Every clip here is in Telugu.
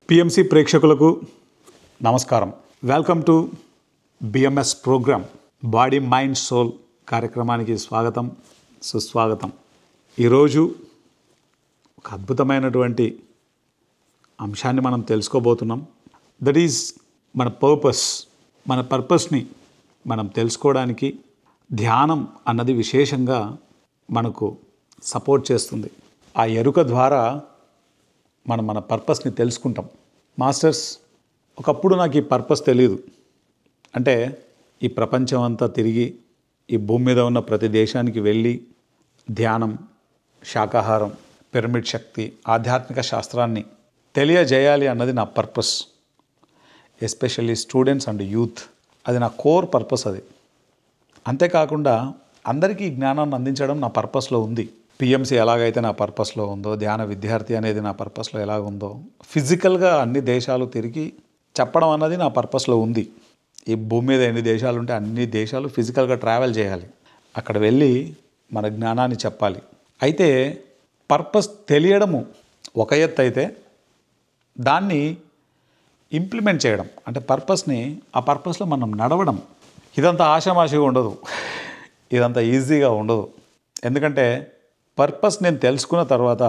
పిఎంసి ప్రేక్షకులకు నమస్కారం. Welcome to BMS programme body mind soul కార్యక్రమానికి స్వాగతం, సుస్వాగతం. ఈరోజు ఒక అద్భుతమైనటువంటి అంశాన్ని మనం తెలుసుకోబోతున్నాం. దట్ ఈజ్ మన పర్పస్ని మనం తెలుసుకోవడానికి ధ్యానం అన్నది విశేషంగా మనకు సపోర్ట్ చేస్తుంది. ఆ ఎరుక ద్వారా మనం మన పర్పస్ని తెలుసుకుంటాం. మాస్టర్స్, ఒకప్పుడు నాకు ఈ పర్పస్ తెలియదు. అంటే ఈ ప్రపంచం అంతా తిరిగి ఈ భూమి మీద ఉన్న ప్రతి దేశానికి వెళ్ళి ధ్యానం, శాకాహారం, పిరమిడ్ శక్తి, ఆధ్యాత్మిక శాస్త్రాన్ని తెలియజేయాలి అన్నది నా purpose. Especially students and youth, అది నా కోర్ పర్పస్. అది అంతేకాకుండా అందరికీ జ్ఞానాన్ని అందించడం నా పర్పస్లో ఉంది. పిఎంసి ఎలాగైతే నా పర్పస్లో ఉందో, ధ్యాన విద్యార్థి అనేది నా పర్పస్లో ఎలాగ ఉందో, ఫిజికల్గా అన్ని దేశాలు తిరిగి చెప్పడం అన్నది నా పర్పస్లో ఉంది. ఈ భూమి మీద ఎన్ని దేశాలు ఉంటే అన్ని దేశాలు ఫిజికల్గా ట్రావెల్ చేయాలి, అక్కడ వెళ్ళి మన జ్ఞానాన్ని చెప్పాలి. అయితే పర్పస్ తెలియడము ఒక ఎత్తు అయితే, దాన్ని ఇంప్లిమెంట్ చేయడం అంటే ఆ పర్పస్లో మనం నడవడం, ఇదంతా ఆషామాషిగా ఉండదు, ఇదంతా ఈజీగా ఉండదు. ఎందుకంటే పర్పస్ నేను తెలుసుకున్న తర్వాత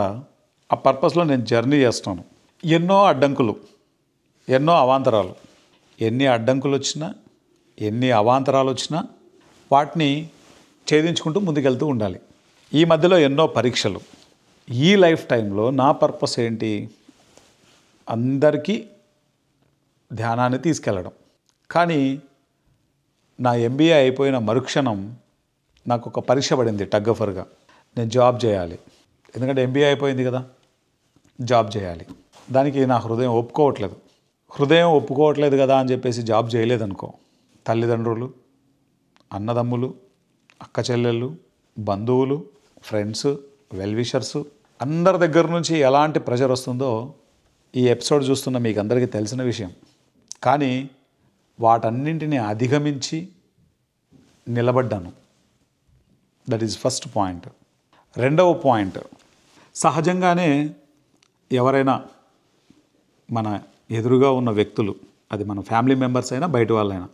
ఆ పర్పస్లో నేను జర్నీ చేస్తాను. ఎన్నో అడ్డంకులు, ఎన్నో అవాంతరాలు, ఎన్ని అడ్డంకులు వచ్చినా, ఎన్ని అవాంతరాలు వచ్చినా వాటిని ఛేదించుకుంటూ ముందుకెళ్తూ ఉండాలి. ఈ మధ్యలో ఎన్నో పరీక్షలు. ఈ లైఫ్ టైంలో నా పర్పస్ ఏంటి? అందరికీ ధ్యానాన్ని తీసుకెళ్ళడం. కానీ నా ఎంబీఏ అయిపోయిన మరుక్షణం నాకు ఒక పరీక్ష పడింది టగ్గఫర్గా. నేను జాబ్ చేయాలి, ఎందుకంటే ఎంబీఏ అయిపోయింది కదా, జాబ్ చేయాలి. దానికి నా హృదయం ఒప్పుకోవట్లేదు కదా అని చెప్పేసి జాబ్ చేయలేదనుకో, తల్లిదండ్రులు, అన్నదమ్ములు, అక్క చెల్లెళ్ళు, బంధువులు, ఫ్రెండ్స్, వెల్విషర్స్ అందరి దగ్గర నుంచి ఎలాంటి ప్రెషర్ వస్తుందో ఈ ఎపిసోడ్ చూస్తున్న మీకు అందరికీ తెలిసిన విషయం. కానీ వాటన్నింటినీ అధిగమించి నిలబడ్డాను. That is first point. రెండవ పాయింట్, సహజంగానే ఎవరైనా మన ఎదురుగా ఉన్న వ్యక్తులు, అది మన ఫ్యామిలీ మెంబర్స్ అయినా బయట వాళ్ళైనా,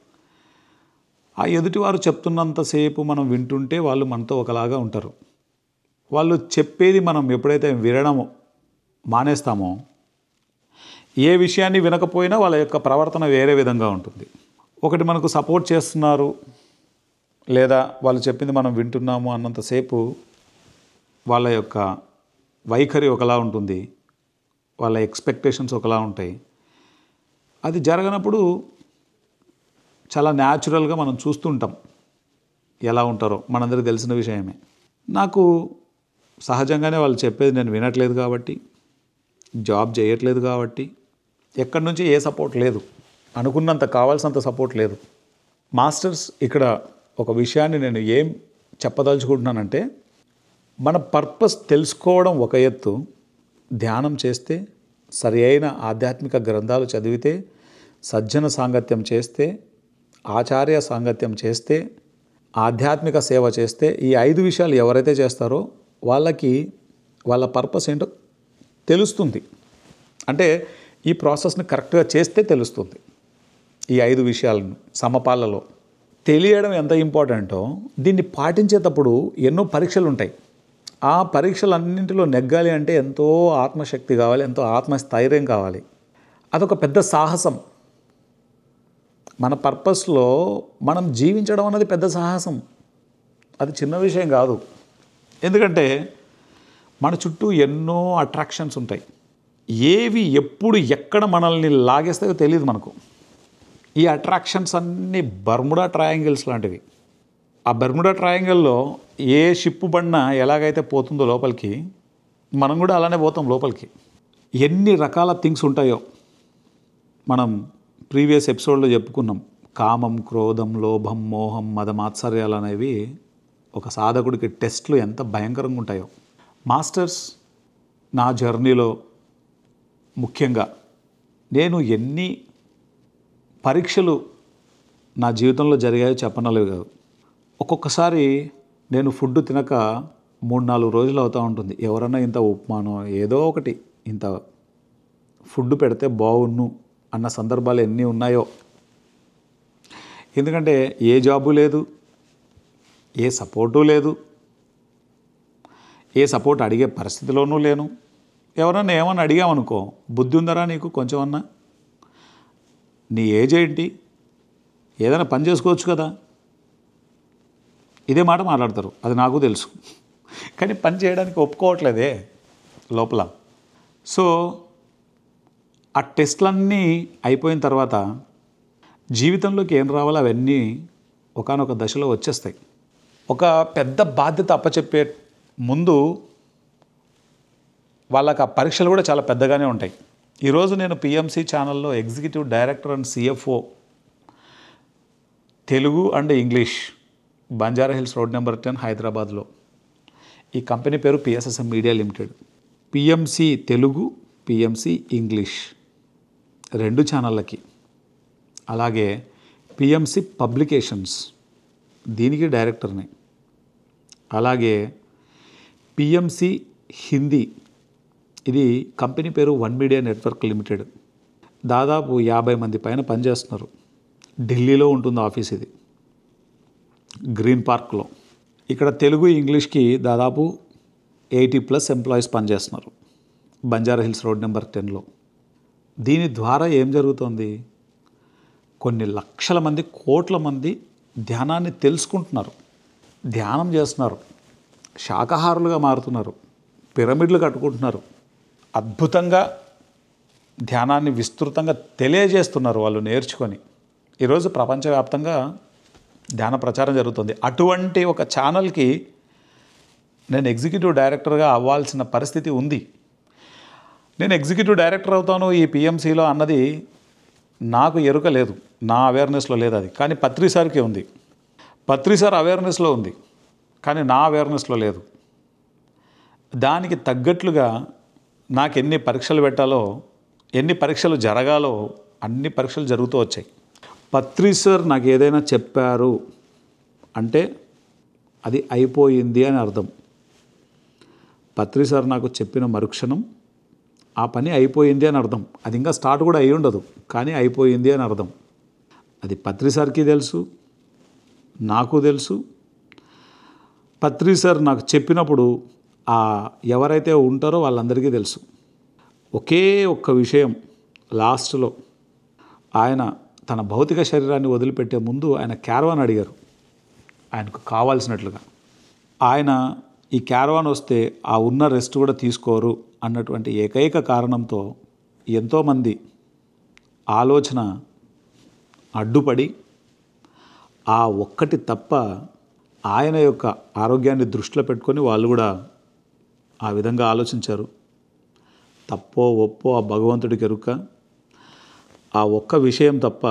ఆ ఎదుటివారు చెప్తున్నంతసేపు మనం వింటుంటే వాళ్ళు మనతో ఒకలాగా ఉంటారు. వాళ్ళు చెప్పేది మనం ఎప్పుడైతే వినడం మానేస్తామో, ఏ విషయాన్ని వినకపోయినా వాళ్ళ యొక్క ప్రవర్తన వేరే విధంగా ఉంటుంది. ఒకటి మనకు సపోర్ట్ చేస్తున్నారు లేదా వాళ్ళు చెప్పింది మనం వింటున్నాము అన్నంతసేపు వాళ్ళ యొక్క వైఖరి ఒకలా ఉంటుంది, వాళ్ళ ఎక్స్పెక్టేషన్స్ ఒకలా ఉంటాయి. అది జరగనప్పుడు చాలా న్యాచురల్గా మనం చూస్తుంటాం ఎలా ఉంటారో, మనందరికీ తెలిసిన విషయమే. నాకు సహజంగానే వాళ్ళు చెప్పేది నేను వినట్లేదు కాబట్టి, జాబ్ చేయట్లేదు కాబట్టి, ఎక్కడి నుంచి ఏ సపోర్ట్ లేదు, అనుకున్నంత కావాల్సినంత సపోర్ట్ లేదు. మాస్టర్స్, ఇక్కడ ఒక విషయాన్ని నేను ఏం చెప్పదలుచుకుంటున్నానంటే, మన పర్పస్ తెలుసుకోవడం ఒక ఎత్తు, ధ్యానం చేస్తే, సరి అయిన ఆధ్యాత్మిక గ్రంథాలు చదివితే, సజ్జన సాంగత్యం చేస్తే, ఆచార్య సాంగత్యం చేస్తే, ఆధ్యాత్మిక సేవ చేస్తే, ఈ 5 విషయాలు ఎవరైతే చేస్తారో వాళ్ళకి వాళ్ళ పర్పస్ ఏంటో తెలుస్తుంది. అంటే ఈ ప్రాసెస్ని కరెక్ట్గా చేస్తే తెలుస్తుంది. ఈ 5 విషయాలను సమపాలలో తెలియడం ఎంత ఇంపార్టెంటో, దీన్ని పాటించేటప్పుడు ఎన్నో పరీక్షలు ఉంటాయి. ఆ పరీక్షలన్నింటిలో నెగ్గాలి అంటే ఎంతో ఆత్మశక్తి కావాలి, ఎంతో ఆత్మస్థైర్యం కావాలి. అదొక పెద్ద సాహసం. మన పర్పస్లో మనం జీవించడం అన్నది పెద్ద సాహసం, అది చిన్న విషయం కాదు. ఎందుకంటే మన చుట్టూ ఎన్నో అట్రాక్షన్స్ ఉంటాయి. ఏవి ఎప్పుడు ఎక్కడ మనల్ని లాగేస్తాయో తెలియదు మనకు. ఈ అట్రాక్షన్స్ అన్నీ బర్ముడా ట్రయాంగిల్స్ లాంటివి. ఆ బర్ముడా ట్రయాంగిల్లో ఏ షిప్పు బండిన ఎలాగైతే పోతుందో లోపలికి, మనం కూడా అలానే పోతాం లోపలికి. ఎన్ని రకాల థింగ్స్ ఉంటాయో మనం ప్రీవియస్ ఎపిసోడ్లో చెప్పుకున్నాం. కామం, క్రోధం, లోభం, మోహం, మదమాత్సర్యాలు అనేవి ఒక సాధకుడికి టెస్ట్లు ఎంత భయంకరంగా ఉంటాయో. మాస్టర్స్, నా జర్నీలో ముఖ్యంగా నేను ఎన్ని పరీక్షలు నా జీవితంలో జరిగాయో చెప్పనలేవు కాదు. ఒక్కొక్కసారి నేను ఫుడ్ తినక 3-4 రోజులు అవుతూ ఉంటుంది. ఎవరన్నా ఇంత ఉప్మానో ఏదో ఒకటి ఇంత ఫుడ్ పెడితే బాగున్ను అన్న సందర్భాలు ఎన్ని ఉన్నాయో. ఎందుకంటే ఏ జాబు లేదు, ఏ సపోర్టు లేదు, ఏ సపోర్ట్ అడిగే పరిస్థితిలోనూ లేను. ఎవరన్నా ఏమన్నా అడిగామనుకో, బుద్ధి ఉందరా నీకు కొంచెం అన్నా, నీ ఏజ్ ఏంటి, ఏదైనా పని చేసుకోవచ్చు కదా, ఇదే మాట మాట్లాడతారు. అది నాకు తెలుసు, కానీ పని చేయడానికి ఒప్పుకోవట్లేదే లోపల. సో ఆ టెస్ట్లన్నీ అయిపోయిన తర్వాత జీవితంలోకి ఏం రావాలో అవన్నీ ఒకానొక దశలో వచ్చేస్తాయి. ఒక పెద్ద బాధ్యత అప్పచెప్పే ముందు వాళ్ళకి ఆ పరీక్షలు కూడా చాలా పెద్దగానే ఉంటాయి. ఈరోజు నేను పిఎంసి ఛానల్లో executive director and CFO Telugu and English, Banjara hills road number 10 హైదరాబాద్లో. ఈ కంపెనీ పేరు PSSM media limited. PMC Telugu, PMC English 2 ఛానళ్ళకి, అలాగే పిఎంసి పబ్లికేషన్స్ దీనికి డైరెక్టర్ని, అలాగే పిఎంసి హిందీ, ఇది కంపెనీ పేరు వన్ మీడియా నెట్వర్క్ లిమిటెడ్. దాదాపు 50 మంది పైన పనిచేస్తున్నారు. ఢిల్లీలో ఉంటుంది ఆఫీస్, ఇది గ్రీన్ పార్క్లో. ఇక్కడ తెలుగు ఇంగ్లీష్కి దాదాపు 80+ ఎంప్లాయీస్ పనిచేస్తున్నారు బంజారా హిల్స్ రోడ్ నెంబర్ 10లో. దీని ద్వారా ఏం జరుగుతుంది, కొన్ని లక్షల మంది, కోట్ల మంది ధ్యానాన్ని తెలుసుకుంటున్నారు, ధ్యానం చేస్తున్నారు, శాకాహారులుగా మారుతున్నారు, పిరమిడ్లు కట్టుకుంటున్నారు, అద్భుతంగా ధ్యానాన్ని విస్తృతంగా తెలియజేస్తున్నారు వాళ్ళు నేర్చుకొని. ఈరోజు ప్రపంచవ్యాప్తంగా ధ్యాన ప్రచారం జరుగుతుంది. అటువంటి ఒక ఛానల్కి నేను ఎగ్జిక్యూటివ్ డైరెక్టర్గా అవ్వాల్సిన పరిస్థితి ఉంది. నేను ఎగ్జిక్యూటివ్ డైరెక్టర్ అవుతాను ఈ పిఎంసిలో అన్నది నాకు ఎరుక లేదు, నా అవేర్నెస్లో లేదు అది. కానీ పత్రి సార్కి ఉంది, పత్రి సార్ అవేర్నెస్లో ఉంది, కానీ నా అవేర్నెస్లో లేదు. దానికి తగ్గట్లుగా నాకు ఎన్ని పరీక్షలు పెట్టాలో, ఎన్ని పరీక్షలు జరగాలో అన్ని పరీక్షలు జరుగుతూ వచ్చాయి. పత్రి సార్ నాకు ఏదైనా చెప్పారు అంటే అది అయిపోయింది అని అర్థం. పత్రి సార్ నాకు చెప్పిన మరుక్షణం ఆ పని అయిపోయింది అని అర్థం. అది ఇంకా స్టార్ట్ కూడా అయ్యి ఉండదు, కానీ అయిపోయింది అని అర్థం. అది పత్రి సార్కి తెలుసు, నాకు తెలుసు. పత్రి సార్ నాకు చెప్పినప్పుడు ఎవరైతే ఉంటారో వాళ్ళందరికీ తెలుసు. ఒకే ఒక్క విషయం, లాస్ట్లో ఆయన తన భౌతిక శరీరాన్ని వదిలిపెట్టే ముందు ఆయన క్యారవాన్ అడిగారు, ఆయనకు కావాల్సినట్లుగా. ఆయన ఈ క్యారవాన్ వస్తే ఆ ఉన్న రెస్ట్ కూడా తీసుకోరు అన్నటువంటి ఏకైక కారణంతో ఎంతోమంది ఆలోచన అడ్డుపడి ఆ ఒక్కటి తప్ప ఆయన యొక్క ఆరోగ్యాన్ని దృష్టిలో పెట్టుకొని వాళ్ళు కూడా ఆ విధంగా ఆలోచించారు. తప్పో ఒప్పో ఆ భగవంతుడికి ఎరుక. ఆ ఒక్క విషయం తప్ప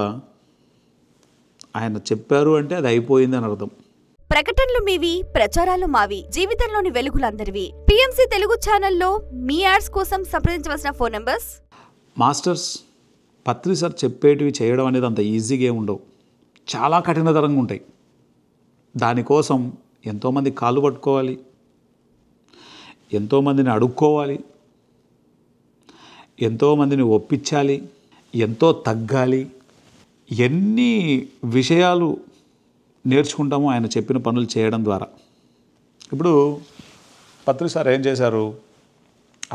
ఆయన చెప్పారు అంటే అది అయిపోయింది అని అర్థం. ప్రకటనలు మీవి, ప్రచారాలు మావి, జీవితంలోని వెలుగులందరివి. పిఎంసి తెలుగు ఛానల్లో మీ యాడ్స్ కోసం సంప్రదించవలసిన ఫోన్ నంబర్స్. మాస్టర్స్, పత్రి సార్ చెప్పేటివి చేయడం అనేది అంత ఈజీగా ఉండవు, చాలా కఠినతరంగా ఉంటాయి. దానికోసం ఎంతోమంది కాళ్ళు పట్టుకోవాలి, ఎంతోమందిని అడుక్కోవాలి, ఎంతోమందిని ఒప్పించాలి, ఎంతో తగ్గాలి. ఎన్ని విషయాలు నేర్చుకుంటామో ఆయన చెప్పిన పనులు చేయడం ద్వారా. ఇప్పుడు పత్రి సార్ ఏం చేశారు,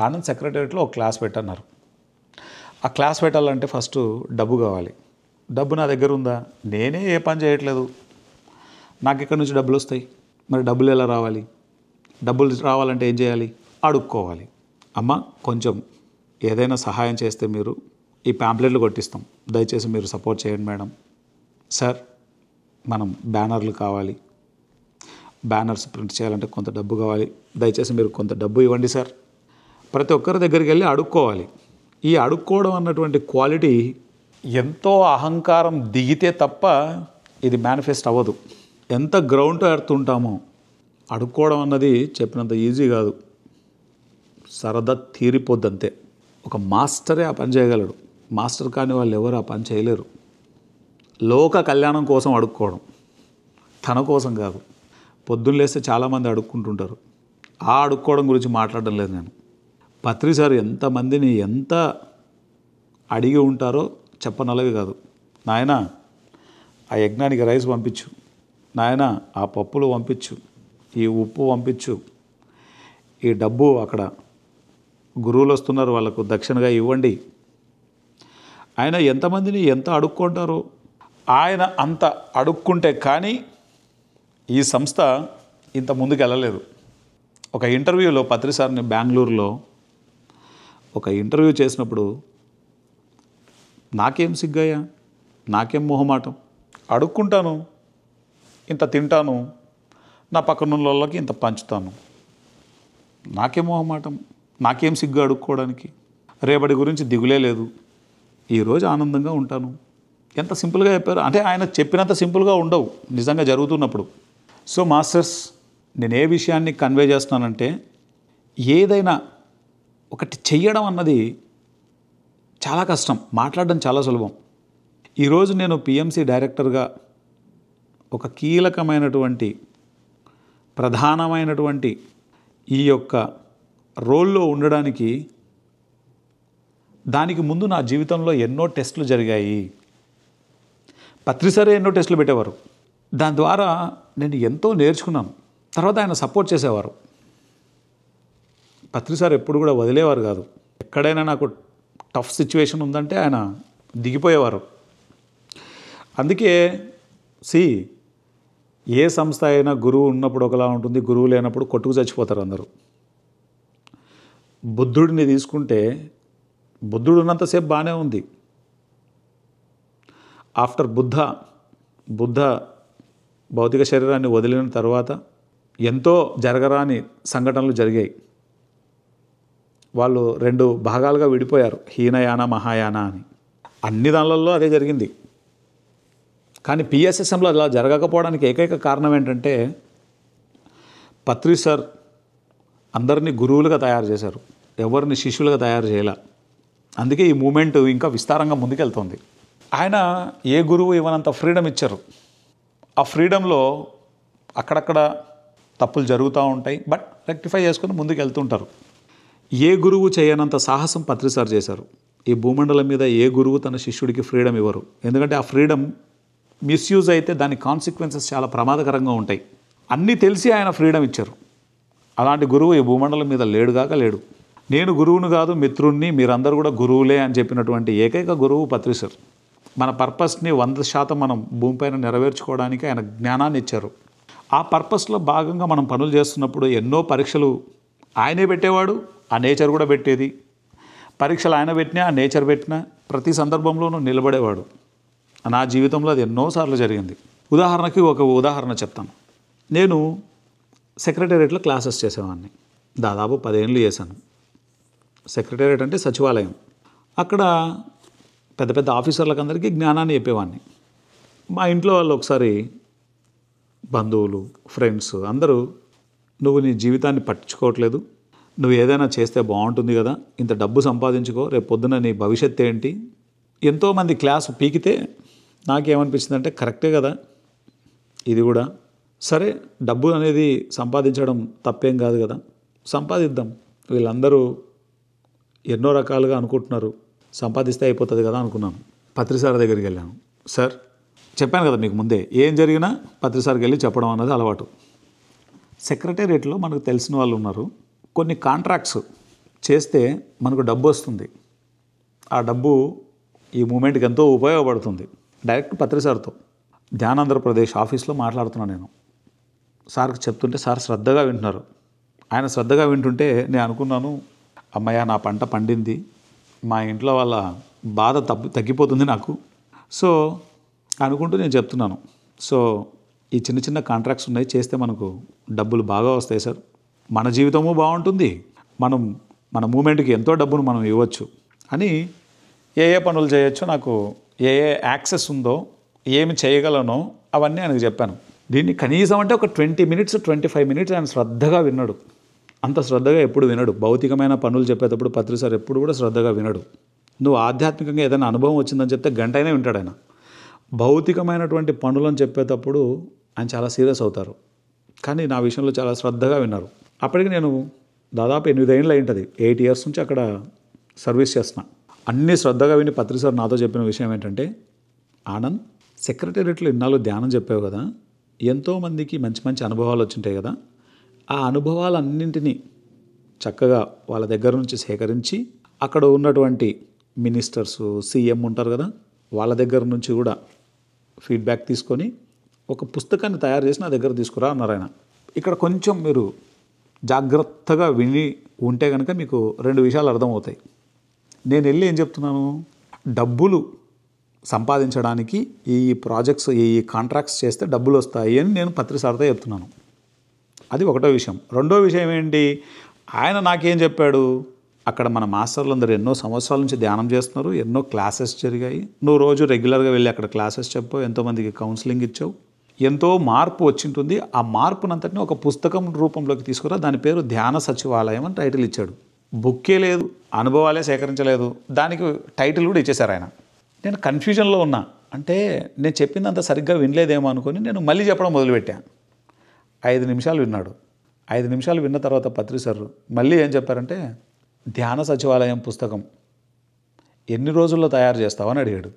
ఆనంద్ సెక్రటరియట్లో ఒక క్లాస్ పెట్టన్నారు. ఆ క్లాస్ పెట్టాలంటే ఫస్ట్ డబ్బు కావాలి. డబ్బు నా దగ్గర ఉందా? నేనే ఏ పని చేయట్లేదు, నాకు ఎక్కడి నుంచి డబ్బులు వస్తాయి? మరి డబ్బులు ఎలా రావాలి? డబ్బులు రావాలంటే ఏం చేయాలి? అడుక్కోవాలి. అమ్మ కొంచెం ఏదైనా సహాయం చేస్తే మీరు ఈ ప్యాంప్లెట్లు కొట్టిస్తాం, దయచేసి మీరు సపోర్ట్ చేయండి మేడం. సార్ మనం బ్యానర్లు కావాలి, బ్యానర్స్ ప్రింట్ చేయాలంటే కొంత డబ్బు కావాలి, దయచేసి మీరు కొంత డబ్బు ఇవ్వండి సార్. ప్రతి ఒక్కరి దగ్గరికి వెళ్ళి అడుక్కోవాలి. ఈ అడుక్కోవడం అన్నటువంటి క్వాలిటీ ఎంతో అహంకారం దిగితే తప్ప ఇది మేనిఫెస్ట్ అవ్వదు. ఎంత గ్రౌండ్ టు ఎర్త్ ఉంటామో అడుక్కోవడం అన్నది చెప్పినంత ఈజీ కాదు, సరదా తీరిపోద్దంతే. ఒక మాస్టరే ఆ పని చేయగలడు, మాస్టర్ కాని వాళ్ళు ఎవరు ఆ పని చేయలేరు. లోక కళ్యాణం కోసం అడుక్కోవడం, తన కోసం కాదు. పొద్దున్న లేస్తే చాలామంది అడుక్కుంటుంటారు, ఆ అడుక్కోవడం గురించి మాట్లాడడం లేదు నేను. పత్రి సార్ ఎంతమందిని ఎంత అడిగి ఉంటారో చెప్పనలవి కాదు. నాయన ఆ యజ్ఞానికి రైస్ పంపించు, నాయన ఆ పప్పులు పంపించు, ఈ ఉప్పు పంపించు, ఈ డబ్బు అక్కడ గురువులు వస్తున్నారు వాళ్ళకు దక్షిణగా ఇవ్వండి. ఆయన ఎంతమందిని ఎంత అడుక్కుంటారో, ఆయన అంత అడుక్కుంటే కానీ ఈ సంస్థ ఇంత ముందుకు వెళ్ళలేదు. ఒక ఇంటర్వ్యూలో పత్రి సార్ని బెంగళూరులో ఒక ఇంటర్వ్యూ చేసినప్పుడు నాకేం సిగ్గయ్యా, నాకేం మొహమాటం, అడుక్కుంటాను, ఇంత తింటాను, నా పక్కన ఉన్న వాళ్ళకి ఇంత పంచుతాను, నాకేం మొహమాటం, నాకేం సిగ్గు అడుక్కోవడానికి, రేపటి గురించి దిగులే లేదు, ఈరోజు ఆనందంగా ఉంటాను. ఎంత సింపుల్గా చెప్పారు. అంటే ఆయన చెప్పినంత సింపుల్గా ఉండవు నిజంగా జరుగుతున్నప్పుడు. సో మాస్టర్స్, నేను ఏ విషయాన్ని కన్వే చేస్తున్నానంటే, ఏదైనా ఒకటి చెయ్యడం అన్నది చాలా కష్టం, మాట్లాడడం చాలా సులభం. ఈరోజు నేను పిఎంసి డైరెక్టర్గా ఒక కీలకమైనటువంటి ప్రధానమైనటువంటి ఈ యొక్క రోల్లో ఉండడానికి దానికి ముందు నా జీవితంలో ఎన్నో టెస్టులు జరిగాయి. పత్రి సరే ఎన్నో టెస్టులు పెట్టేవారు. దాని ద్వారా నేను ఎంతో నేర్చుకున్నాను. తర్వాత ఆయన సపోర్ట్ చేసేవారు. పత్రి సార్ ఎప్పుడు కూడా వదిలేవారు కాదు. ఎక్కడైనా నాకు టఫ్ సిచ్యువేషన్ ఉందంటే ఆయన దిగిపోయేవారు. అందుకే ఏ సంస్థ అయినా గురువు ఉన్నప్పుడు ఒకలా ఉంటుంది, గురువు లేనప్పుడు కొట్టుకు చచ్చిపోతారు అందరూ. బుద్ధుడిని తీసుకుంటే బుద్ధుడు ఉన్నంతసేపు బాగానే ఉంది. ఆఫ్టర్ బుద్ధ భౌతిక శరీరాన్ని వదిలిన తర్వాత ఎంతో జరగరాని సంఘటనలు జరిగాయి. వాళ్ళు 2 భాగాలుగా విడిపోయారు, హీనయాన మహాయాన అని. అన్ని దానిలలో అదే జరిగింది. కానీ పిఎస్ఎస్ఎంలో అలా జరగకపోవడానికి ఏకైక కారణం ఏంటంటే, పత్రి సార్ అందరినీ గురువులుగా తయారు చేశారు, ఎవరిని శిష్యులుగా తయారు చేయాల. అందుకే ఈ మూమెంట్ ఇంకా విస్తారంగా ముందుకెళ్తుంది. ఆయన ఏ గురువు ఇవ్వనంత ఫ్రీడమ్ ఇచ్చారు. ఆ ఫ్రీడంలో అక్కడక్కడ తప్పులు జరుగుతూ ఉంటాయి, బట్ రెక్టిఫై చేసుకొని ముందుకు వెళ్తుంటారు. ఏ గురువు చేయనంత సాహసం పత్రి సార్ చేశారు. ఈ భూమండలం మీద ఏ గురువు తన శిష్యుడికి ఫ్రీడమ్ ఇవ్వరు. ఎందుకంటే ఆ ఫ్రీడమ్ మిస్యూజ్ అయితే దాని కాన్సిక్వెన్సెస్ చాలా ప్రమాదకరంగా ఉంటాయి. అన్నీ తెలిసి ఆయన ఫ్రీడమ్ ఇచ్చారు. అలాంటి గురువు ఈ భూమండలం మీద లేడు. నేను గురువును కాదు, మిత్రుణ్ణి, మీరందరూ కూడా గురువులే అని చెప్పినటువంటి ఏకైక గురువు పత్రి సార్. మన పర్పస్ని 100% మనం భూమిపైన నెరవేర్చుకోవడానికి ఆయన జ్ఞానాన్ని ఇచ్చారు. ఆ పర్పస్లో భాగంగా మనం పనులు చేస్తున్నప్పుడు ఎన్నో పరీక్షలు ఆయనే పెట్టేవాడు, ఆ నేచర్ కూడా పెట్టేది. పరీక్షలు ఆయన పెట్టినా, ఆ నేచర్ పెట్టినా ప్రతి సందర్భంలోనూ నిలబడేవాడు. నా జీవితంలో అది ఎన్నోసార్లు జరిగింది. ఉదాహరణకి ఒక ఉదాహరణ చెప్తాను. నేను సెక్రటేరియట్లో క్లాసెస్ చేసేవాడిని. దాదాపు 10 ఏళ్ళు చేశాను. సెక్రటేరియట్ అంటే సచివాలయం. అక్కడ పెద్ద పెద్ద ఆఫీసర్లకు అందరికీ జ్ఞానాన్ని చెప్పేవాడిని. మా ఇంట్లో వాళ్ళు ఒకసారి బంధువులు, ఫ్రెండ్స్ అందరూ, నువ్వు నీ జీవితాన్ని పట్టించుకోవట్లేదు, నువ్వు ఏదైనా చేస్తే బాగుంటుంది కదా, ఇంత డబ్బు సంపాదించుకో, రేపు పొద్దున నీ భవిష్యత్తు ఏంటి. ఎంతోమంది క్లాసు పీకితే నాకేమనిపించిందంటే, కరెక్టే కదా ఇది కూడా. సరే, డబ్బు అనేది సంపాదించడం తప్పేం కాదు కదా, సంపాదిద్దాం. వీళ్ళందరూ ఎన్నో రకాలుగా అనుకుంటున్నారు, సంపాదిస్తే అయిపోతుంది కదా అనుకున్నాను. పత్రి సార్ దగ్గరికి వెళ్ళాను. సార్, చెప్పాను కదా మీకు ముందే, ఏం జరిగినా పత్రి సార్కి వెళ్ళి చెప్పడం అన్నది అలవాటు. సెక్రటేరియట్లో మనకు తెలిసిన వాళ్ళు ఉన్నారు. కొన్ని కాంట్రాక్ట్స్ చేస్తే మనకు డబ్బు వస్తుంది. ఆ డబ్బు ఈ మూమెంట్కి ఎంతో ఉపయోగపడుతుంది. డైరెక్ట్ పత్రి సార్తో ధ్యానాంధ్రప్రదేశ్ ఆఫీస్లో మాట్లాడుతున్నాను నేను. సార్కి చెప్తుంటే సార్ శ్రద్ధగా వింటున్నారు. ఆయన శ్రద్ధగా వింటుంటే నేను అనుకున్నాను, అమ్మయ్య నా పంట పండింది, మా ఇంట్లో వాళ్ళ బాధ తగ్గిపోతుంది నాకు. సో అనుకుంటూ నేను చెప్తున్నాను. సో ఈ చిన్న చిన్న కాంట్రాక్ట్స్ ఉన్నాయి, చేస్తే మనకు డబ్బులు బాగా వస్తాయి సార్, మన జీవితము బాగుంటుంది, మన మూమెంట్కి ఎంతో డబ్బును మనం ఇవ్వచ్చు అని. ఏ పనులు చేయొచ్చో, నాకు ఏ యాక్సెస్ ఉందో, ఏమి చేయగలనో అవన్నీ ఆయనకు చెప్పాను. దీన్ని కనీసం అంటే ఒక 20 minutes 25 minutes ఆయన శ్రద్ధగా విన్నాడు. అంత శ్రద్ధగా ఎప్పుడు వినడు. భౌతికమైన పనులు చెప్పేటప్పుడు పత్రి సార్ ఎప్పుడు కూడా శ్రద్ధగా వినడు. నువ్వు ఆధ్యాత్మికంగా ఏదైనా అనుభవం వచ్చిందని చెప్తే గంట అయినా వింటాడు ఆయన. భౌతికమైనటువంటి పనులను చెప్పేటప్పుడు ఆయన చాలా సీరియస్ అవుతారు. కానీ నా విషయంలో చాలా శ్రద్ధగా విన్నారు. అప్పటికి నేను దాదాపు 8 ఏళ్ళు అయి ఉంటుంది. 8 years నుంచి అక్కడ సర్వీస్ చేస్తున్నా. అన్నీ శ్రద్ధగా విని పత్రి సార్ నాతో చెప్పిన విషయం ఏంటంటే, ఆనంద్, సెక్రటేరియట్లో ఇన్నాళ్ళు ధ్యానం చెప్పావు కదా, ఎంతోమందికి మంచి మంచి అనుభవాలు వచ్చింటాయి కదా, ఆ అనుభవాలన్నింటినీ చక్కగా వాళ్ళ దగ్గర నుంచి సేకరించి అక్కడ ఉన్నటువంటి మినిస్టర్స్, సీఎం ఉంటారు కదా, వాళ్ళ దగ్గర నుంచి కూడా ఫీడ్బ్యాక్ తీసుకొని ఒక పుస్తకాన్ని తయారు చేసి నా దగ్గర తీసుకురా అన్నారు ఆయన. ఇక్కడ కొంచెం మీరు జాగ్రత్తగా విని ఉంటే కనుక మీకు 2 విషయాలు అర్థమవుతాయి. నేను వెళ్ళి ఏం చెప్తున్నాను, డబ్బులు సంపాదించడానికి ఈ ప్రాజెక్ట్స్, ఈ కాంట్రాక్ట్స్ చేస్తే డబ్బులు వస్తాయి అని నేను పత్రి సార్తో చెప్తున్నాను. అది ఒకటో విషయం. రెండో విషయం ఏంటి, ఆయన నాకేం చెప్పాడు, అక్కడ మన మాస్టర్లు అందరూ ఎన్నో సంవత్సరాల నుంచి ధ్యానం చేస్తున్నారు, ఎన్నో క్లాసెస్ జరిగాయి, నువ్వు రోజు రెగ్యులర్గా వెళ్ళి అక్కడ క్లాసెస్ చెప్పావు, ఎంతోమందికి కౌన్సిలింగ్ ఇచ్చావు, ఎంతో మార్పు వచ్చింటుంది, ఆ మార్పునంతటిని ఒక పుస్తకం రూపంలోకి తీసుకురా, దాని పేరు ధ్యాన సచివాలయం అని టైటిల్ ఇచ్చాడు. బుక్కే లేదు, అనుభవాలే సేకరించలేదు, దానికి టైటిల్ కూడా ఇచ్చేశారు ఆయన. నేను కన్ఫ్యూజన్లో ఉన్నా, అంటే నేను చెప్పిందంత సరిగ్గా వినలేదేమో అనుకొని నేను మళ్ళీ చెప్పడం మొదలుపెట్టాను. 5 నిమిషాలు విన్నాడు. 5 నిమిషాలు విన్న తర్వాత పత్రి సార్ మళ్ళీ ఏం చెప్పారంటే, ధ్యాన సచివాలయం పుస్తకం ఎన్ని రోజుల్లో తయారు చేస్తావని అడిగాడు.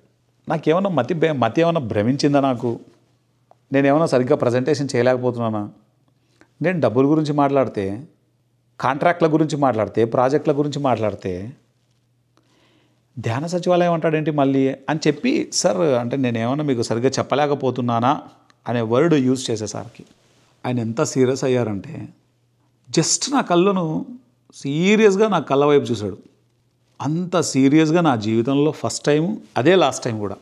నాకేమన్నా మతి ఏమన్నా భ్రమించిందా, నేనేమన్నా సరిగ్గా ప్రజెంటేషన్ చేయలేకపోతున్నానా? నేను డబ్బుల గురించి మాట్లాడితే, కాంట్రాక్ట్ల గురించి మాట్లాడితే, ప్రాజెక్టుల గురించి మాట్లాడితే ధ్యాన సచివాలయం అంటాడేంటి మళ్ళీ అని చెప్పి, సార్ అంటే నేనేమన్నా మీకు సరిగ్గా చెప్పలేకపోతున్నానా అనే వర్డ్ యూజ్ చేసే సార్కి ఆయన ఎంత సీరియస్ అయ్యారంటే, జస్ట్ నా కళ్ళను సీరియస్గా నా కళ్ళ వైపు చూశాడు. అంత సీరియస్గా నా జీవితంలో ఫస్ట్ టైం, అదే లాస్ట్ టైం కూడా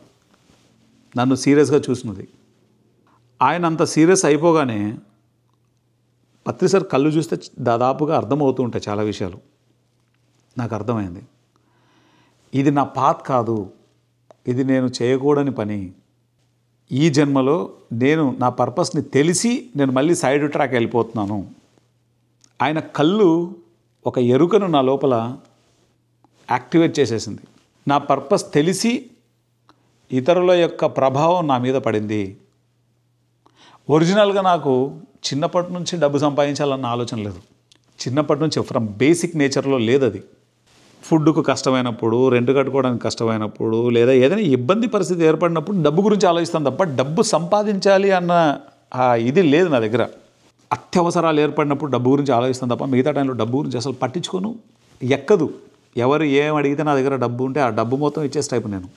నన్ను సీరియస్గా చూసినది. ఆయన అంత సీరియస్ అయిపోగానే పత్రి సార్ కళ్ళు చూస్తే దాదాపుగా అర్థమవుతూ ఉంటాయి చాలా విషయాలు. నాకు అర్థమైంది, ఇది నా పాత్ కాదు, ఇది నేను చేయకూడని పని. ఈ జన్మలో నేను నా పర్పస్ని తెలిసి నేను మళ్ళీ సైడ్ ట్రాక్ వెళ్ళిపోతున్నాను. ఆయన కళ్ళు ఒక ఎరుకను నా లోపల యాక్టివేట్ చేసేసింది. నా పర్పస్ తెలిసి ఇతరుల యొక్క ప్రభావం నా మీద పడింది. ఒరిజినల్గా నాకు చిన్నప్పటి నుంచి డబ్బు సంపాదించాలన్న ఆలోచన లేదు. చిన్నప్పటి నుంచి ఫ్రమ్ బేసిక్ నేచర్లో లేదు అది. ఫుడ్కు కష్టమైనప్పుడు, రెంట్ కట్టుకోవడానికి కష్టమైనప్పుడు, లేదా ఏదైనా ఇబ్బంది పరిస్థితి ఏర్పడినప్పుడు డబ్బు గురించి ఆలోచిస్తాను తప్ప డబ్బు సంపాదించాలి అన్న ఇది లేదు నా దగ్గర. అత్యవసరాలు ఏర్పడినప్పుడు డబ్బు గురించి ఆలోచిస్తాను తప్ప మిగతా టైంలో డబ్బు గురించి అసలు పట్టించుకోను, ఎక్కదు. ఎవరు ఏం అడిగితే నా దగ్గర డబ్బు ఉంటే ఆ డబ్బు మొత్తం ఇచ్చేసి టైపు నేను.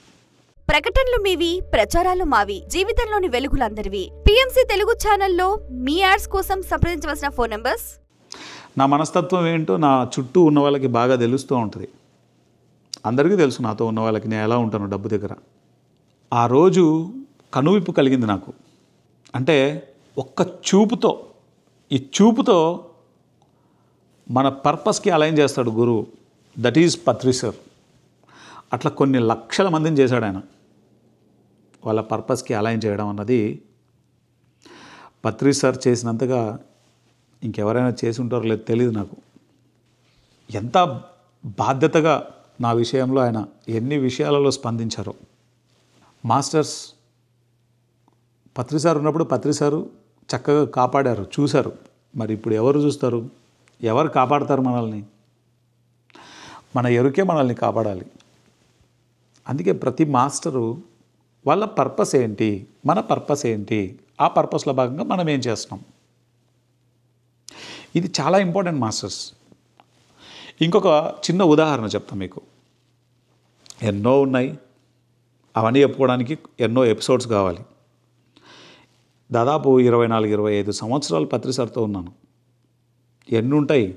ప్రకటనలు మీవి, ప్రచారాలు మావి, జీవితంలోని వెలుగులందరివి. పిఎంసి తెలుగు ఛానల్లో మీ యాడ్స్ కోసం సంప్రదించవలసిన ఫోన్ నంబర్స్. నా మనస్తత్వం ఏంటో నా చుట్టూ ఉన్న వాళ్ళకి బాగా తెలుస్తూ ఉంటుంది. అందరికీ తెలుసు నాతో ఉన్న వాళ్ళకి నేను ఎలా ఉంటాను డబ్బు దగ్గర. ఆ రోజు కనువిప్పు కలిగింది నాకు. అంటే ఒక్క చూపుతో, ఈ చూపుతో మన పర్పస్కి అలైన్ చేస్తాడు గురువు. That is Patri sir. అట్లా కొన్ని లక్షల మందిని చేశాడు ఆయన. వాళ్ళ పర్పస్కి అలైన్ చేయడం అన్నది పత్రి సార్ చేసినంతగా ఇంకెవరైనా చేసి ఉంటారో లేదు తెలియదు నాకు. ఎంత బాధ్యతగా నా విషయంలో ఆయన ఎన్ని విషయాలలో స్పందించారో. మాస్టర్స్ పత్రి సార్ ఉన్నప్పుడు పత్రి సారు చక్కగా కాపాడారు, చూశారు. మరి ఇప్పుడు ఎవరు చూస్తారు, ఎవరు కాపాడతారు మనల్ని? మన ఎరుకే మనల్ని కాపాడాలి. అందుకే ప్రతి మాస్టరు వాళ్ళ పర్పస్ ఏంటి, మన పర్పస్ ఏంటి, ఆ పర్పస్లో భాగంగా మనం ఏం చేస్తున్నాం, ఇది చాలా ఇంపార్టెంట్ మాస్టర్స్. ఇంకొక చిన్న ఉదాహరణ చెప్తాను మీకు. ఎన్నో ఉన్నాయి, అవన్నీ చెప్పుకోవడానికి ఎన్నో ఎపిసోడ్స్ కావాలి. దాదాపు 24-25 సంవత్సరాలు పత్రి సార్తో ఉన్నాను. ఎన్ని ఉంటాయి.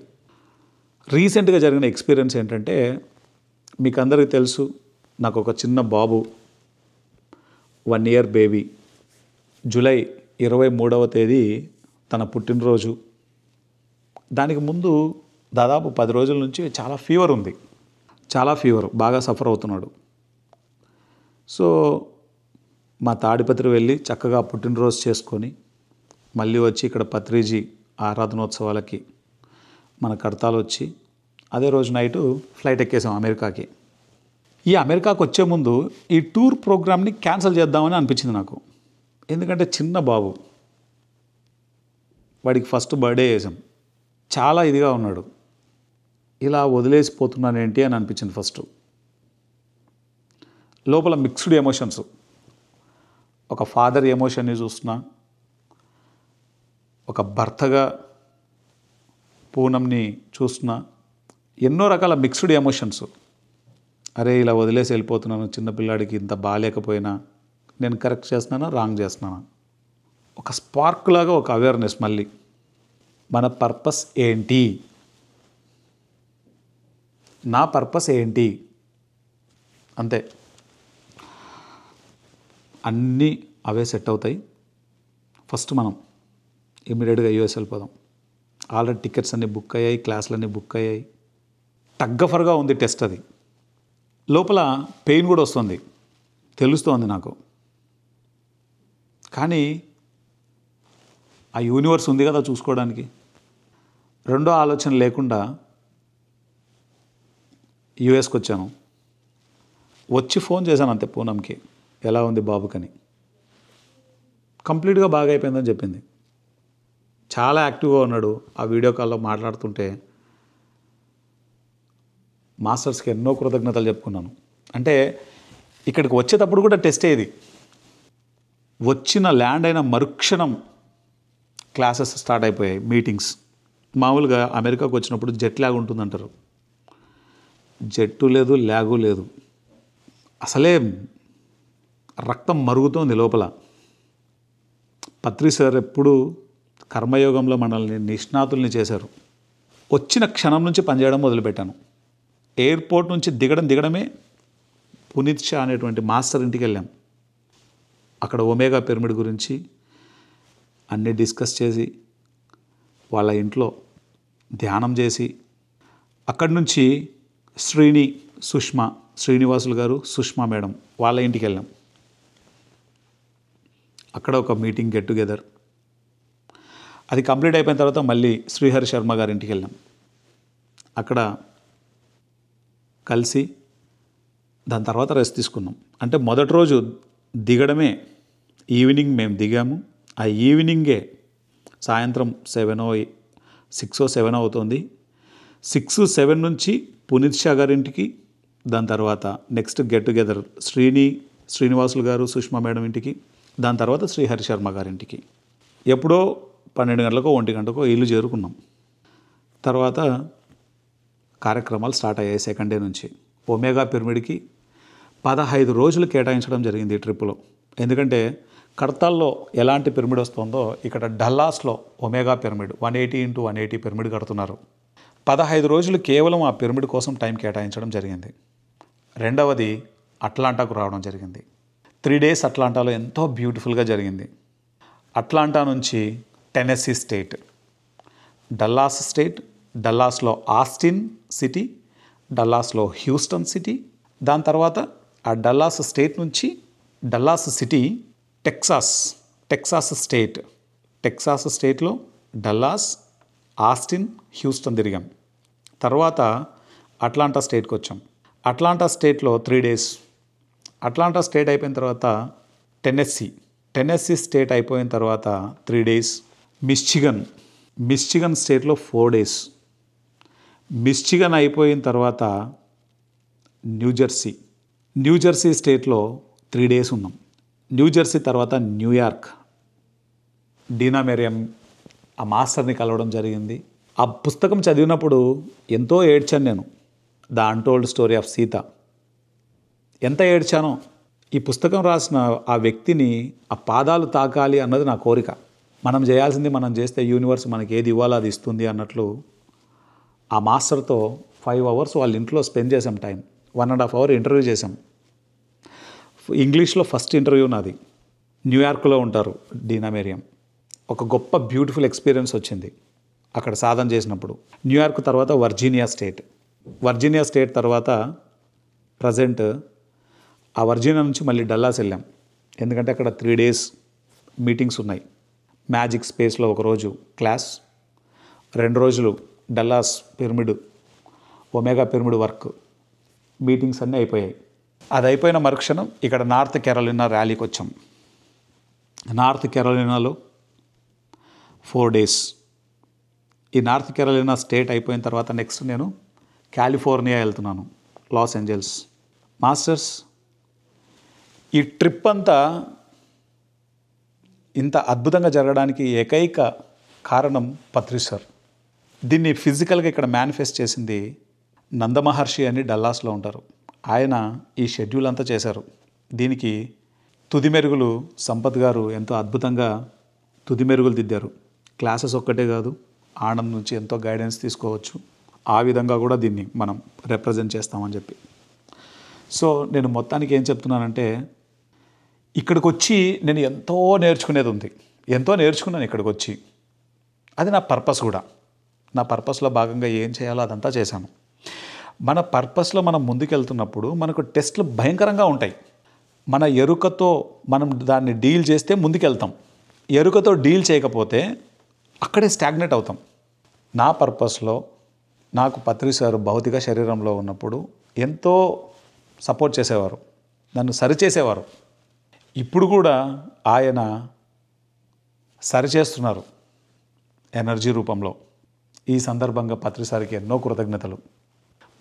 రీసెంట్గా జరిగిన ఎక్స్పీరియన్స్ ఏంటంటే, మీకు అందరికీ తెలుసు, నాకు ఒక చిన్న బాబు, 1 ఇయర్ బేబీ. జూలై 23వ తేదీ తన పుట్టినరోజు. దానికి ముందు దాదాపు 10 రోజుల నుంచి చాలా ఫీవర్ ఉంది, చాలా ఫీవర్, బాగా సఫర్ అవుతున్నాడు. సో మా తాడిపత్రి వెళ్ళి చక్కగా పుట్టినరోజు చేసుకొని మళ్ళీ వచ్చి ఇక్కడ పత్రిజీ ఆరాధనోత్సవాలకి మన కడతాలు వచ్చి అదే రోజు నైటు ఫ్లైట్ ఎక్కేసాం అమెరికాకి. ఈ అమెరికాకు వచ్చే ముందు ఈ టూర్ ప్రోగ్రామ్ని క్యాన్సిల్ చేద్దామని అనిపించింది నాకు. ఎందుకంటే చిన్న బాబు, వాడికి ఫస్ట్ బర్త్డే చేసాం, చాలా ఇదిగా ఉన్నాడు. ఇలా వదిలేసిపోతున్నానేంటి అని అనిపించింది ఫస్ట్. లోపల మిక్స్డ్ ఎమోషన్స్. ఒక ఫాదర్ ఎమోషన్ని చూస్తున్నా, ఒక భర్తగా పూనంని చూస్తున్నా, ఎన్నో రకాల మిక్స్డ్ ఎమోషన్స్. అరే ఇలా వదిలేసి వెళ్ళిపోతున్నాను, చిన్నపిల్లాడికి ఇంత బాగాలేకపోయినా నేను కరెక్ట్ చేస్తున్నానా, రాంగ్ చేస్తున్నానా? ఒక స్పార్క్ లాగా ఒక అవేర్నెస్. మళ్ళీ మన పర్పస్ ఏంటి, నా పర్పస్ ఏంటి, అంతే. అన్నీ అవే సెట్ అవుతాయి. ఫస్ట్ మనం ఇమీడియట్గా యూఎస్ వెళ్ళిపోదాం. ఆల్రెడీ టికెట్స్ అన్నీ బుక్ అయ్యాయి, క్లాసులన్నీ బుక్ అయ్యాయి. టగ్గఫర్గా ఉంది టెస్ట్. అది లోపల పెయిన్ కూడా వస్తుంది, తెలుస్తోంది నాకు. కానీ ఆ యూనివర్స్ ఉంది కదా చూసుకోవడానికి. రెండో ఆలోచన లేకుండా యూఎస్కి వచ్చాను. వచ్చి ఫోన్ చేశాను అంతే పూనంకి, ఎలా ఉంది బాబుకని. కంప్లీట్గా బాగా అయిపోయిందని చెప్పింది. చాలా యాక్టివ్గా ఉన్నాడు. ఆ వీడియో కాల్లో మాట్లాడుతుంటే మాస్టర్స్కి ఎన్నో కృతజ్ఞతలు చెప్పుకున్నాను. అంటే ఇక్కడికి వచ్చేటప్పుడు కూడా టెస్ట్ అయ్యేది. వచ్చిన ల్యాండ్ అయిన మరుక్షణం క్లాసెస్ స్టార్ట్ అయిపోయాయి, మీటింగ్స్. మామూలుగా అమెరికాకు వచ్చినప్పుడు జెట్ ల్యాగ్ ఉంటుందంటారు. జెట్టు లేదు, ల్యాగు లేదు, అసలే రక్తం మరుగుతోంది లోపల. పత్రి సార్ ఎప్పుడు కర్మయోగంలో మనల్ని నిష్ణాతుల్ని చేశారు. వచ్చిన క్షణం నుంచి పనిచేయడం మొదలుపెట్టాను. ఎయిర్పోర్ట్ నుంచి దిగడమే పునీత్ షా అనేటువంటి మాస్టర్ ఇంటికి వెళ్ళాం. అక్కడ ఒమేగా పిరమిడ్ గురించి అన్నీ డిస్కస్ చేసి, వాళ్ళ ఇంట్లో ధ్యానం చేసి, అక్కడి నుంచి శ్రీనివాసులు గారు, సుష్మా మేడం వాళ్ళ ఇంటికి వెళ్ళాం. అక్కడ ఒక మీటింగ్, గెట్ టుగెదర్. అది కంప్లీట్ అయిపోయిన తర్వాత మళ్ళీ శ్రీహరి శర్మ గారి ఇంటికి వెళ్ళాం. అక్కడ కలిసి దాని తర్వాత రెస్ట్ తీసుకున్నాం. అంటే మొదటి రోజు దిగడమే ఈవినింగ్ మేము దిగాము. ఆ ఈవినింగే సాయంత్రం 6 or 7 అవుతుంది. 6-7 నుంచి పునీత్ షా గారింటికి, దాని తర్వాత నెక్స్ట్ గెట్ టుగెదర్ శ్రీనివాసులు గారు, సుష్మా మేడం ఇంటికి, దాని తర్వాత శ్రీహరి శర్మ గారింటికి. ఎప్పుడో 12 గంటలకో 1 గంటకో ఇల్లు చేరుకున్నాం. తర్వాత కార్యక్రమాలు స్టార్ట్ అయ్యాయి. సెకండ్ డే నుంచి ఒమేగా పిరమిడ్కి 15 రోజులు కేటాయించడం జరిగింది ఈ ట్రిప్లో. ఎందుకంటే కడతాల్లో ఎలాంటి పిరమిడ్ వస్తుందో ఇక్కడ డల్లాస్లో ఒమేగా పిరమిడ్ 180x180 పిరమిడ్ కడుతున్నారు. 15 రోజులు కేవలం ఆ పిరమిడ్ కోసం టైం కేటాయించడం జరిగింది. రెండవది అట్లాంటాకు రావడం జరిగింది. 3 days అట్లాంటాలో ఎంతో బ్యూటిఫుల్గా జరిగింది. అట్లాంటా నుంచి టెనెస్సీ స్టేట్, డల్లాస్ స్టేట్, డల్లాస్లో ఆస్టిన్ సిటీ, డల్లాస్లో హ్యూస్టన్ సిటీ, దాని తర్వాత ఆ డల్లాస్ స్టేట్ నుంచి డల్లాస్ సిటీ టెక్సాస్ స్టేట్లో డల్లాస్, ఆస్టిన్, హ్యూస్టన్ తిరిగాం. తర్వాత అట్లాంటా స్టేట్కి వచ్చాం. అట్లాంటా స్టేట్లో 3 days. అట్లాంటా స్టేట్ అయిపోయిన తర్వాత టెన్నెస్సీ స్టేట్ అయిపోయిన తర్వాత 3 days. మిస్చిగన్ స్టేట్లో 4 days. మిస్చిగన్ అయిపోయిన తర్వాత న్యూజెర్సీ స్టేట్లో 3 days ఉన్నాం. న్యూజెర్సీ తర్వాత న్యూయార్క్, డీనా మెరియం ఆ మాస్టర్ని కలవడం జరిగింది. ఆ పుస్తకం చదివినప్పుడు ఎంతో ఏడ్చాను నేను. The untold story of Sita. ఎంత ఏడ్చానో. ఈ పుస్తకం రాసిన ఆ వ్యక్తిని ఆ పాదాలు తాకాలి అన్నది నా కోరిక. మనం చేయాల్సింది మనం చేస్తే యూనివర్స్ మనకి ఏది ఇవ్వాలో అది ఇస్తుంది అన్నట్లు ఆ మాస్టర్తో 5 hours వాళ్ళ ఇంట్లో స్పెండ్ చేసాం టైం. 1.5 hour ఇంటర్వ్యూ చేసాం. ఇంగ్లీష్లో ఫస్ట్ ఇంటర్వ్యూ నాది. న్యూయార్క్లో ఉంటారు డీనా మెరియం. ఒక గొప్ప బ్యూటిఫుల్ ఎక్స్పీరియన్స్ వచ్చింది అక్కడ సాధన చేసినప్పుడు. న్యూయార్క్ తర్వాత వర్జీనియా స్టేట్ తర్వాత ప్రజెంట్ ఆ వర్జీనియా నుంచి మళ్ళీ డల్లాస్ వెళ్ళాం. ఎందుకంటే అక్కడ 3 days మీటింగ్స్ ఉన్నాయి. మ్యాజిక్ స్పేస్లో ఒకరోజు క్లాస్, 2 రోజులు Dallas pyramid, omega pyramid work, meetings అన్నీ అయిపోయాయి. అది అయిపోయిన మరుక్షణం ఇక్కడ నార్త్ కెరోలినా ర్యాలీకి వచ్చాం. నార్త్ కెరోలినాలో 4 days. ఈ నార్త్ కెరోలినా స్టేట్ అయిపోయిన తర్వాత నెక్స్ట్ నేను కాలిఫోర్నియా వెళ్తున్నాను, లాస్ ఏంజల్స్. మాస్టర్స్ ఈ ట్రిప్ అంతా ఇంత అద్భుతంగా జరగడానికి ఏకైక కారణం పత్రి సార్. దీన్ని ఫిజికల్గా ఇక్కడ మేనిఫెస్ట్ చేసింది నందమహర్షి అని డల్లాస్లో ఉంటారు. ఆయన ఈ షెడ్యూల్ అంతా చేశారు. దీనికి తుది మెరుగులు సంపత్ గారు ఎంతో అద్భుతంగా తుది మెరుగులు దిద్దారు. క్లాసెస్ ఒక్కటే కాదు, ఆనంద్ నుంచి ఎంతో గైడెన్స్ తీసుకోవచ్చు. ఆ విధంగా కూడా దీన్ని మనం రిప్రజెంట్ చేస్తామని చెప్పి. సో నేను మొత్తానికి ఏం చెప్తున్నానంటే, ఇక్కడికి వచ్చి నేను ఎంతో నేర్చుకునేది ఉంది. ఎంతో నేర్చుకున్నాను ఇక్కడికి వచ్చి. అది నా పర్పస్ కూడా. నా పర్పస్లో భాగంగా ఏం చేయాలో అదంతా చేశాను. మన పర్పస్లో మనం ముందుకెళ్తున్నప్పుడు మనకు టెస్ట్లు భయంకరంగా ఉంటాయి. మన ఎరుకతో మనం దాన్ని డీల్ చేస్తే ముందుకెళ్తాం. ఎరుకతో డీల్ చేయకపోతే అక్కడే స్టాగ్నేట్ అవుతాం. నా పర్పస్లో నాకు పత్రి సార్ భౌతిక శరీరంలో ఉన్నప్పుడు ఎంతో సపోర్ట్ చేసేవారు, నన్ను సరిచేసేవారు. ఇప్పుడు కూడా ఆయన సరిచేస్తున్నారు ఎనర్జీ రూపంలో. ఈ సందర్భంగా పత్రి సార్కి ఎన్నో కృతజ్ఞతలు.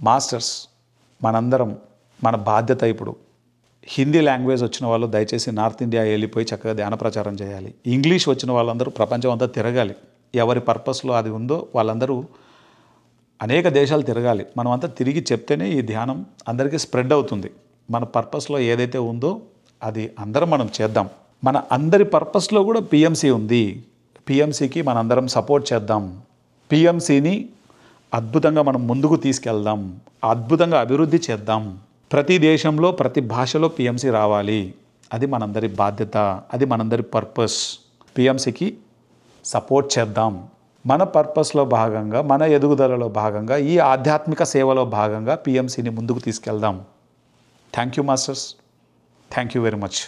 మాస్టర్స్, మనందరం మన బాధ్యత ఇప్పుడు. హిందీ లాంగ్వేజ్ వచ్చిన వాళ్ళు దయచేసి నార్త్ ఇండియా వెళ్ళిపోయి చక్కగా ధ్యాన ప్రచారం చేయాలి. ఇంగ్లీష్ వచ్చిన వాళ్ళందరూ ప్రపంచం అంతా తిరగాలి. ఎవరి పర్పస్లో అది ఉందో వాళ్ళందరూ అనేక దేశాలు తిరగాలి. మనమంతా తిరిగి చెప్తేనే ఈ ధ్యానం అందరికీ స్ప్రెడ్ అవుతుంది. మన పర్పస్లో ఏదైతే ఉందో అది అందరం మనం చేద్దాం. మన అందరి పర్పస్లో కూడా పిఎంసి ఉంది. పిఎంసికి మనందరం సపోర్ట్ చేద్దాం. పిఎంసిని అద్భుతంగా మనం ముందుకు తీసుకెళ్దాం. అద్భుతంగా అభివృద్ధి చేద్దాం. ప్రతి దేశంలో ప్రతి భాషలో పిఎంసి రావాలి. అది మనందరి బాధ్యత, అది మనందరి పర్పస్. పిఎంసికి సపోర్ట్ చేద్దాం. మన పర్పస్లో భాగంగా, మన ఎదుగుదలలో భాగంగా, ఈ ఆధ్యాత్మిక సేవలో భాగంగా పిఎంసిని ముందుకు తీసుకెళ్దాం. Thank you masters. Thank you very much.